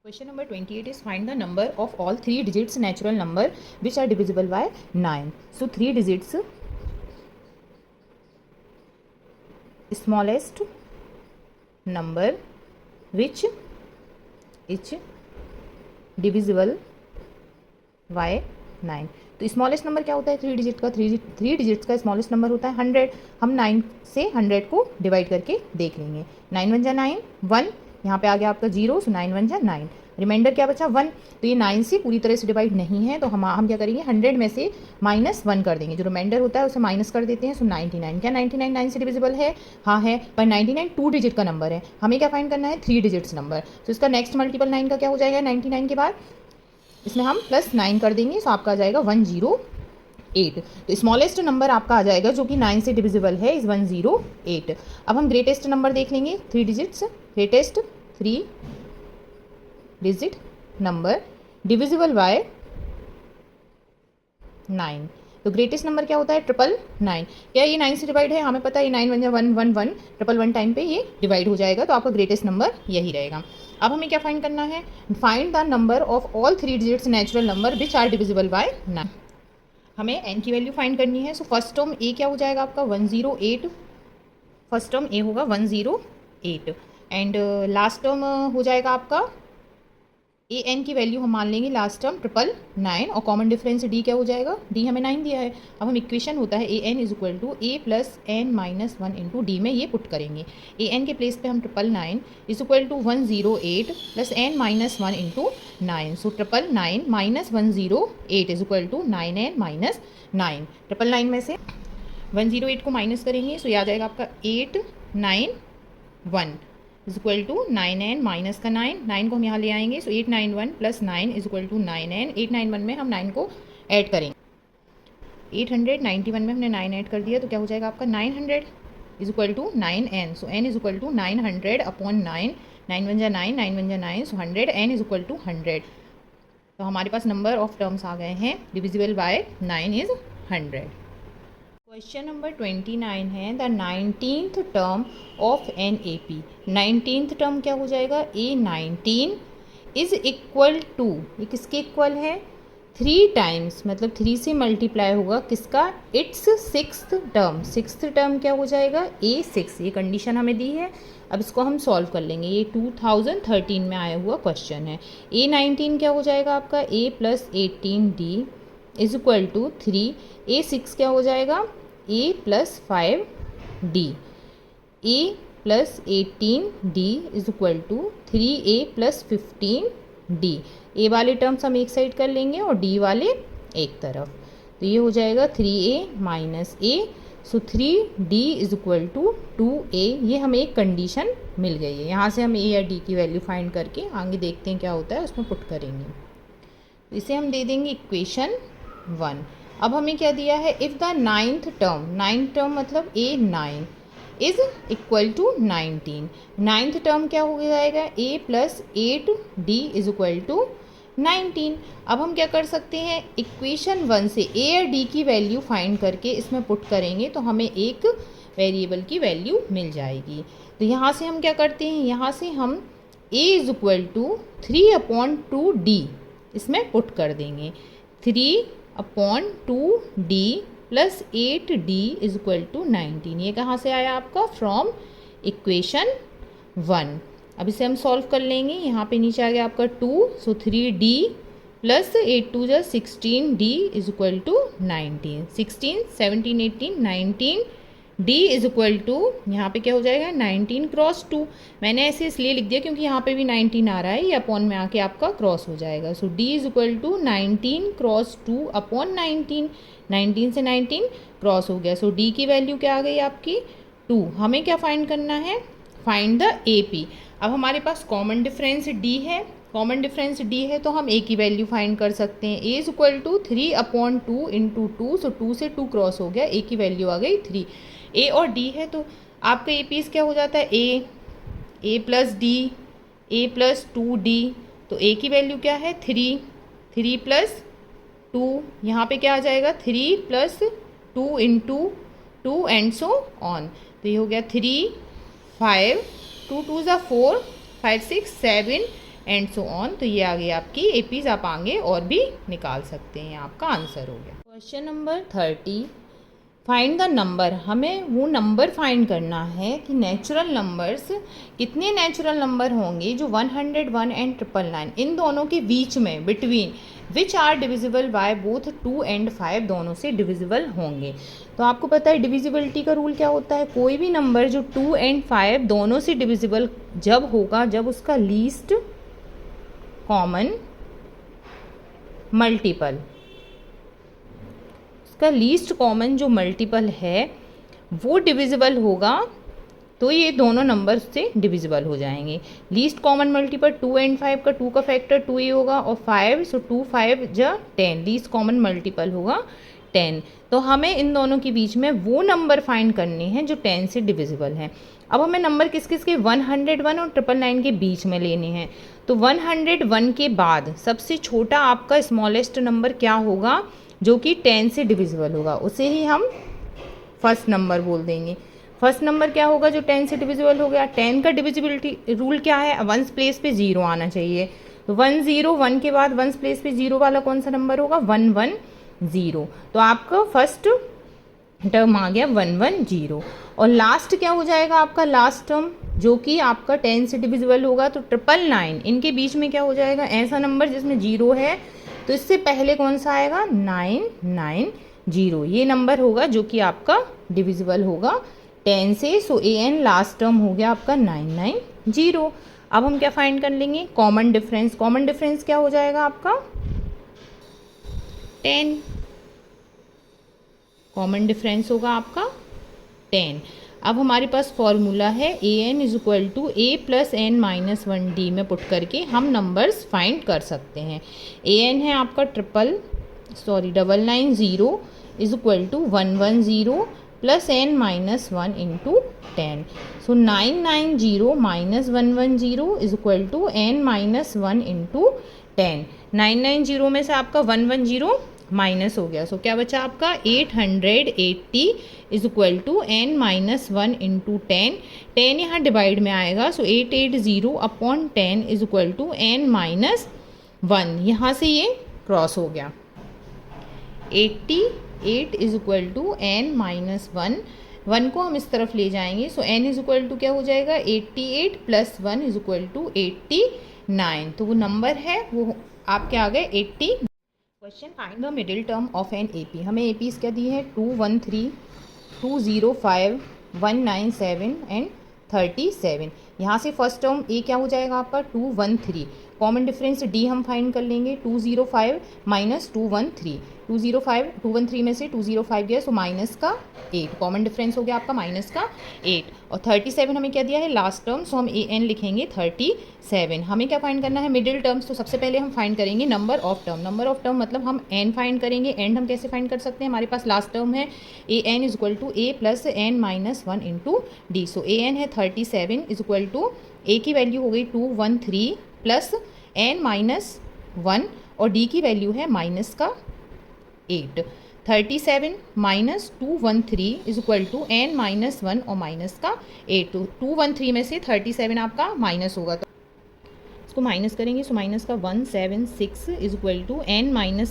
Question number 28 is find the number of all three digits natural number which are divisible by 9. So three digits smallest number which is divisible by 9. तो smallest number क्या होता है three digit का? Three digits का smallest number होता है 100. हम 9 से 100 को डिवाइड करके देख लेंगे. 9 1 जा 9, 1 यहाँ पे आ गया आपका 0, सो 9 1 जा 9. रिमाइंडर क्या बचा 1. तो ये 9 से पूरी तरह से डिवाइड नहीं है, तो हम क्या करेंगे 100 में से -1 कर देंगे. जो रिमाइंडर होता है उसे माइनस कर देते हैं. सो 99. क्या 99 9 से डिविजिबल है? हाँ है, पर 99 2 डिजिट का नंबर है. हमें क्या फाइंड करना है? 3 डिजिट्स नंबर. तो इसका नेक्स्ट मल्टीपल 9 का क्या हो जाएगा? 99 के बाद इसमें हम +9 कर देंगे, सो आपका आ जाएगा 108. तो स्मॉलेस्ट नंबर आपका आ जाएगा जो कि 9 से डिविजिबल है इज़ 108. अब हम ग्रेटेस्ट नंबर देख लेंगे. 3 digits greatest 3 digit number divisible by 9. तो ग्रेटेस्ट नंबर क्या होता है? 999. क्या ये 9 से डिवाइड है? हमें पता है 9 1 1 1 1 1 टाइम पे ये डिवाइड हो जाएगा, तो आपका ग्रेटेस्ट नंबर यही रहेगा. अब हमें क्या फाइंड करना है? Find the number of all three digits natural number which are divisible by 9. हमें n की वैल्यू फाइंड करनी है. सो फर्स्ट टर्म a क्या हो जाएगा आपका? 108. फर्स्ट टर्म a होगा 108 एंड लास्ट टर्म हो जाएगा आपका ए एन की वैल्यू हम मान लेंगे लास्ट टर्म 999 और कॉमन डिफरेंस डी क्या हो जाएगा? डी हमें 9 दिया है. अब हम इक्वेशन होता है a n is equal to a plus n minus 1 into d में ये पुट करेंगे. ए एन के प्लेस पे हम 999 is equal to 108 plus n minus 1 into 9. So 999 minus 108 is equal to 9n minus 9. 999 में से 108 को माइनस करेंगे, सो ये आ जाएगा आपका 891 is equal to 9n minus का 9 को हम यहाँ ले आएंगे. So 891 plus 9 is equal to 9n. 891 में हम 9 को ऐड करेंगे. 891 में हमने 9 ऐड कर दिया, तो क्या हो जाएगा आपका 900 is equal to 9n. So n is equal to 900 upon 9. 9 1 जा 9, 9 1 जा 9, so 100. n is equal to 100. तो हमारे पास नंबर ऑफ टर्म्स आ गए हैं. Divisible by 9 is 100. Question number 29 है the 19th term of an A P. 19th term क्या हो जाएगा? A19 इज इक्वल टू, ये किसके इक्वल है? 3 टाइम्स, मतलब 3 से मल्टीप्लाई होगा किसका? It's 6th term. 6th term क्या हो जाएगा? A6. ये कंडीशन हमें दी है. अब इसको हम सॉल्व कर लेंगे. ये 2013 में आया हुआ क्वेश्चन है. A19 क्या हो जाएगा आपका? A plus 18D is equal to 3. A6 क्या हो जाएगा? A plus 5D. A plus 18D is equal to 3A plus 15D. A वाले टर्म्स हम एक साइड कर लेंगे और D वाले एक तरफ. तो ये हो जाएगा 3A minus A. So 3D is equal to 2A. ये हमें एक कंडीशन मिल गई है. यहाँ से हम A या D की वैल्यू फाइंड करके आगे देखते हैं क्या होता है, उसमें पुट करेंगे. तो इसे हम दे देंगे इक्वेशन 1. अब हमें क्या दिया है? इफ़ द 9th टर्म मतलब A9 is equal to 19. 9th term क्या हो जाएगा? A plus 8D is equal to 19. अब हम क्या कर सकते हैं? इक्वेशन 1 से A और D की वैल्यू फाइंड करके इसमें पुट करेंगे तो हमें एक वेरिएबल की वैल्यू मिल जाएगी. तो यहाँ से हम क्या करते हैं? यहाँ से हम A is equal to 3/2D इसमें पुट कर देंगे. 3/2D plus 8D is equal to 19. ये कहाँ से आया आपका? From equation 1. अब इसे हम सॉल्व कर लेंगे. यहाँ पे नीचे आ गया आपका 2, सो 3D प्लस 8 2 जा 16D is equal to 19. 16 17 18 19 D is equal to, यहाँ पे क्या हो जाएगा? 19 क्रॉस 2. मैंने ऐसे इसलिए लिख दिया क्योंकि यहाँ पे भी 19 आ रहा है, ये अपॉन में आके आपका क्रॉस हो जाएगा. So D is equal to 19 cross 2 upon 19. 19 से 19 क्रॉस हो गया. सो D की वैल्यू क्या आ गई आपकी? 2. हमें क्या फाइंड करना है? Find the AP. अब हमारे पास कॉमन डिफरेंस D है. कॉमन डिफरेंस D है तो हम A की वैल्यू फाइंड कर सकते हैं. A is equal to 3/2 into 2. So 2 से 2 क्रॉस हो गया. A की वैल्यू आ गई 3. A और D है तो आपका ए पीस क्या हो जाता है? A plus D, A plus 2D. तो A की वैल्यू क्या है? 3. 3 प्लस 2, यहाँ पे क्या आ जाएगा? 3 plus 2 into 2 and so on. तो ये हो गया 3 5 2 2 ज़ा 4 5 6 7 एंड सो ऑन। तो ये आ गई आपकी एपीज, आप आगे और भी निकाल सकते हैं, आपका आंसर हो गया। Question number 30, find the number. हमें वो नंबर फाइंड करना है कि नेचुरल नंबर्स, कितने नेचुरल नंबर होंगे जो 101 एंड 999 इन दोनों के बीच में, between which are divisible by both 2 and 5 दोनों से डिविजिबल होंगे। तो आपको पता है डिविजिबिलिटी का रूल क्या होता है, कोई भी नंबर जो 2 एंड 5 दोनों से डिविजिबल जब होगा जब उसका लीस्ट कॉमन मल्टीपल, का लीस्ट कॉमन जो मल्टीपल है वो डिविजिबल होगा, तो ये दोनों नंबर से डिविजिबल हो जाएंगे। लीस्ट कॉमन मल्टीपल 2 एंड 5 का 2 का फैक्टर 2 ही होगा, और 5 सो 2 5 जा 10, लीस्ट कॉमन मल्टीपल होगा 10। तो हमें इन दोनों के बीच में वो नंबर फाइंड करने हैं जो 10 से डिविजिबल हैं। अब हमें नंबर किस किस के 101 और 999 के बीच में लेने हैं। तो 101 के बाद सबसे छोटा आपका स्मॉलेस्ट नंबर क्या होगा जो कि 10 से डिविजिबल होगा, उसे ही हम फर्स्ट नंबर बोल देंगे। फर्स्ट नंबर क्या होगा जो 10 से डिविजिबल हो गया। 10 का डिविजिबिलिटी रूल क्या है, वंस प्लेस पे 0 आना चाहिए। तो 101 के बाद वंस प्लेस पे 0 वाला कौन सा नंबर होगा, 110। तो आपका फर्स्ट टर्म आ गया 110, और लास्ट क्या हो जाएगा आपका लास्ट टर्म जो कि आपका 10 से डिविजिबल होगा। तो 999 इनके बीच में क्या हो जाएगा, ऐसा नंबर जिसमें 0 है तो इससे पहले कौन सा आएगा, 990, ये नंबर होगा जो कि आपका डिविजिबल होगा 10 से। सो an लास्ट टर्म हो गया आपका 990। अब हम क्या फाइंड कर लेंगे, कॉमन डिफरेंस। कॉमन डिफरेंस क्या हो जाएगा आपका 10, कॉमन डिफरेंस होगा आपका 10। अब हमारे पास फॉर्मूला है an = a + n - 1d में पुट करके हम नंबर्स फाइंड कर सकते हैं। an है आपका 990 = 110 + n - 1 × 10। सो 990 - 110 = n - 1 × 10। 990 में से आपका 110 माइनस हो गया, सो क्या बचा आपका 880 = n - 1 × 10। 10 यहाँ डिवाइड में आएगा, सो 880 / 10 = n - 1, यहाँ से ये क्रॉस हो गया। 88 = n - 1, 1 को हम इस तरफ ले जाएंगे, सो n = क्या हो जाएगा 88 + 1 = 89। तो वो नंबर है वो आपके आ गए 80। Question, find the middle term of an AP. हमें एपीज क्या दी है, 213, 205, 197 एंड 37। यहाँ से फर्स्ट टर्म ए क्या हो जाएगा आपका 213, कॉमन डिफरेंस डी हम फाइंड कर लेंगे। 205 - 213, 213 में से 205 गया, सो माइनस का 8, कॉमन डिफरेंस हो गया आपका माइनस का 8। और 37 हमें क्या दिया है लास्ट टर्म, सो हम an लिखेंगे 37। हमें क्या फाइंड करना है, मिडिल टर्म्स। तो सबसे पहले हम फाइंड करेंगे number of term. Number of term मतलब हम n फाइंड करेंगे। एंड हम कैसे फाइंड कर सकते हैं, हमारे पास लास्ट टर्म है an = a + n - 1 × d। So an है 37 = a की वैल्यू हो गई 213 + n - 1 और d की वैल्यू है माइनस का 8। 37 - 213 = n - 1 और माइनस का 8। तो 213 में से 37 आपका माइनस होगा, तो इसको माइनस करेंगे, सो माइनस का 176 = n - 1 ×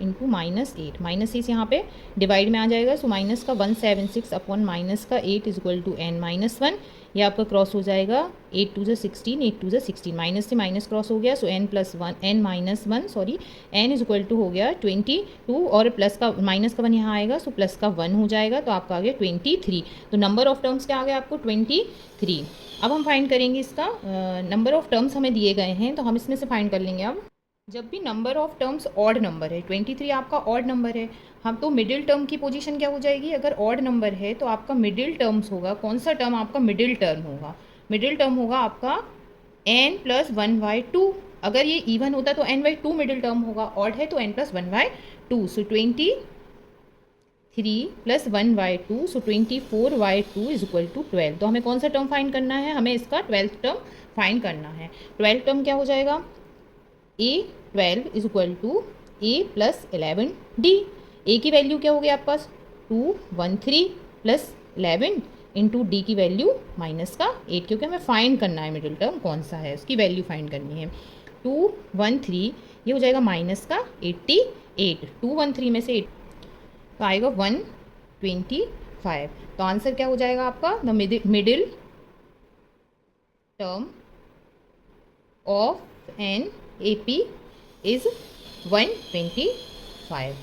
-8। -8 यहाँ पे डिवाइड में आ जाएगा, सो माइनस का 176 / माइनस का 8 = n - 1। ये आपका क्रॉस हो जाएगा 8 2 जा 16, 8 2 जा 16, माइनस से माइनस क्रॉस हो गया, सो n + 1 n - 1 सॉरी n = हो गया 22 और प्लस का माइनस का 1 यहाँ आएगा, सो प्लस का 1 हो जाएगा, तो आपका आ गया 23। तो नंबर ऑफ टर्म्स क्या आ गया आपको 23। अब हम फाइंड करेंगे इसका नंबर ऑफ टर्म्स हमें दिए गए हैं, तो हम इसमें से फाइंड कर लेंगे। अब जब भी number of terms odd number है, 23 आपका ऑड नंबर है, हम तो मिडिल टर्म की पोजीशन क्या हो जाएगी, अगर ऑड नंबर है तो आपका मिडिल टर्म्स होगा, कौन सा टर्म आपका मिडिल टर्म होगा, मिडिल टर्म होगा आपका n + 1/2। अगर ये इवन होता तो n/2 मिडिल टर्म होगा, ऑड है तो n + 1/2। सो 23 + 1/2, सो 24/2 = 12। तो हमें कौन सा टर्म फाइंड करना है, हमें इसका 12th टर्म फाइंड करना है। 12th टर्म क्या हो जाएगा, a12 = a + 11d। a की वैल्यू क्या हो गई आपके पास 213 + 11 इंटू डी की वैल्यू माइनस का 8, क्योंकि हमें फाइंड करना है मिडिल टर्म कौन सा है, उसकी वैल्यू फाइंड करनी है। 213 ये हो जाएगा माइनस का 88, 213 में से 8 तो आएगा 125। तो आंसर क्या हो जाएगा आपका, the middle term of an AP is 125।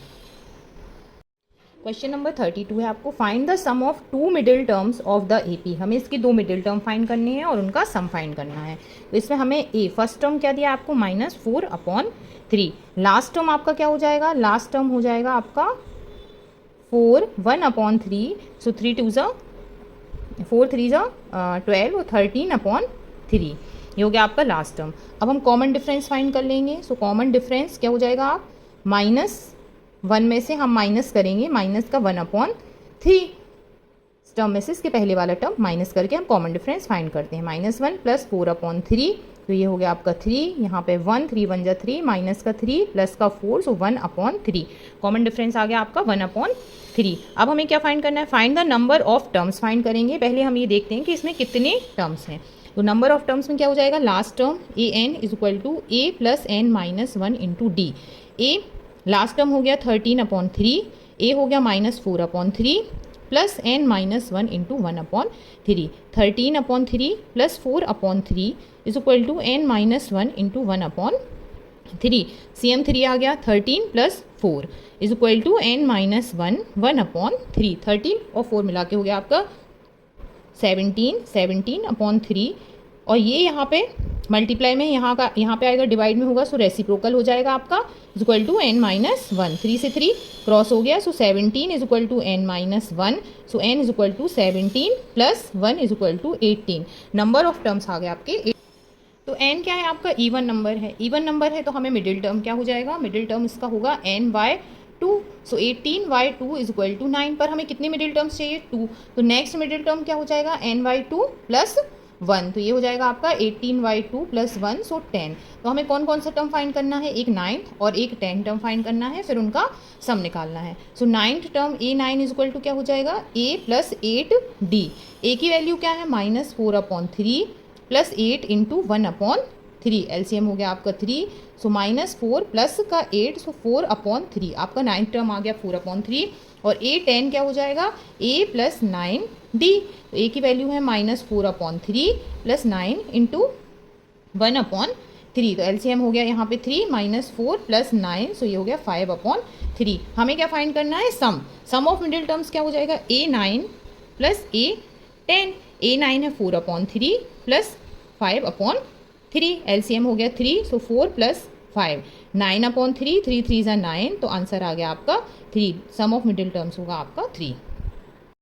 Question number 32 है आपको, find the sum of 2 middle terms of the AP। हमें इसकी 2 मिडिल टर्म फाइंड करनी है और उनका सम फाइंड करना है। तो इसमें हमें फर्स्ट टर्म क्या दिया आपको, -4/3। लास्ट टर्म आपका क्या हो जाएगा, लास्ट टर्म हो जाएगा आपका 4, 1/3। सो 3 2 ज़ा 4 3 ज़ा 12 और 13/3, ये हो गया आपका लास्ट टर्म। अब हम कॉमन डिफरेंस फाइंड कर लेंगे। सो कॉमन डिफरेंस क्या हो जाएगा, आप -1 में से हम माइनस करेंगे, माइनस का 1/3 टर्म में से इसके पहले वाला टर्म माइनस करके हम कॉमन डिफरेंस फाइंड करते हैं। -1 + 4/3, तो ये हो गया आपका 3, यहाँ पे 1, 3 1 जा 3, माइनस का 3 प्लस का 4, सो 1/3। कॉमन डिफरेंस आ गया आपका 1/3। अब हमें क्या फाइंड करना है, find the number of terms find करेंगे। पहले हम ये देखते हैं कि इसमें कितने टर्म्स हैं। तो नंबर ऑफ टर्म्स में क्या हो जाएगा, last term an = a + n - 1 × d। a last term हो गया 13/3, a हो गया -4/3 प्लस n - 1 × 1/3। 13/3 + 4/3 = n - 1 × 1/3। CM3 आ गया 13 + 4 = n - 1 1/3। 13 और 4 मिला के हो गया आपका 17, 17/3। और ये यहाँ पे मल्टीप्लाई में यहाँ पे आएगा, डिवाइड में होगा, सो रेसिप्रोकल हो जाएगा आपका = n - 1। 3 से 3 क्रॉस हो गया, so 17 = n - 1, so n = 17 + 1 = 18। Number of terms आ गए आपके। तो n क्या है आपका, इवन नंबर है। इवन नंबर है तो हमें मिडिल टर्म क्या हो जाएगा, मिडिल टर्म इसका होगा n/2। सो 18/2 = 9, पर हमें कितने मिडिल टर्म्स चाहिए, 2। तो नेक्स्ट मिडिल टर्म क्या हो जाएगा, n/2 + 1, तो ये हो जाएगा आपका 18/2 + 1, सो 10। तो हमें कौन कौन सा टर्म फाइंड करना है, एक 9th और एक 10th टर्म फाइंड करना है, फिर उनका सम निकालना है। सो 9th टर्म a9 = क्या हो जाएगा, a + 8d। a की वैल्यू क्या है, -4/3 + 8 × 1/3। LCM हो गया आपका 3, सो -4 प्लस का 8, सो 4/3। आपका 9th टर्म आ गया 4/3। और a10 क्या हो जाएगा, a + 9d। तो a की वैल्यू है -4/3 + 9 × 1/3। तो LCM हो गया यहाँ पे 3, -4 + 9, सो ये हो गया 5/3। हमें क्या फाइंड करना है, सम ऑफ मिडिल टर्म्स क्या हो जाएगा, a9 + a10। a9 है 4/3 + 5/3। LCM हो गया 3, सो 4 + 5 9/3, 3 3 = 9, तो आंसर आ गया आपका 3। सम ऑफ मिडिल टर्म्स होगा आपका 3।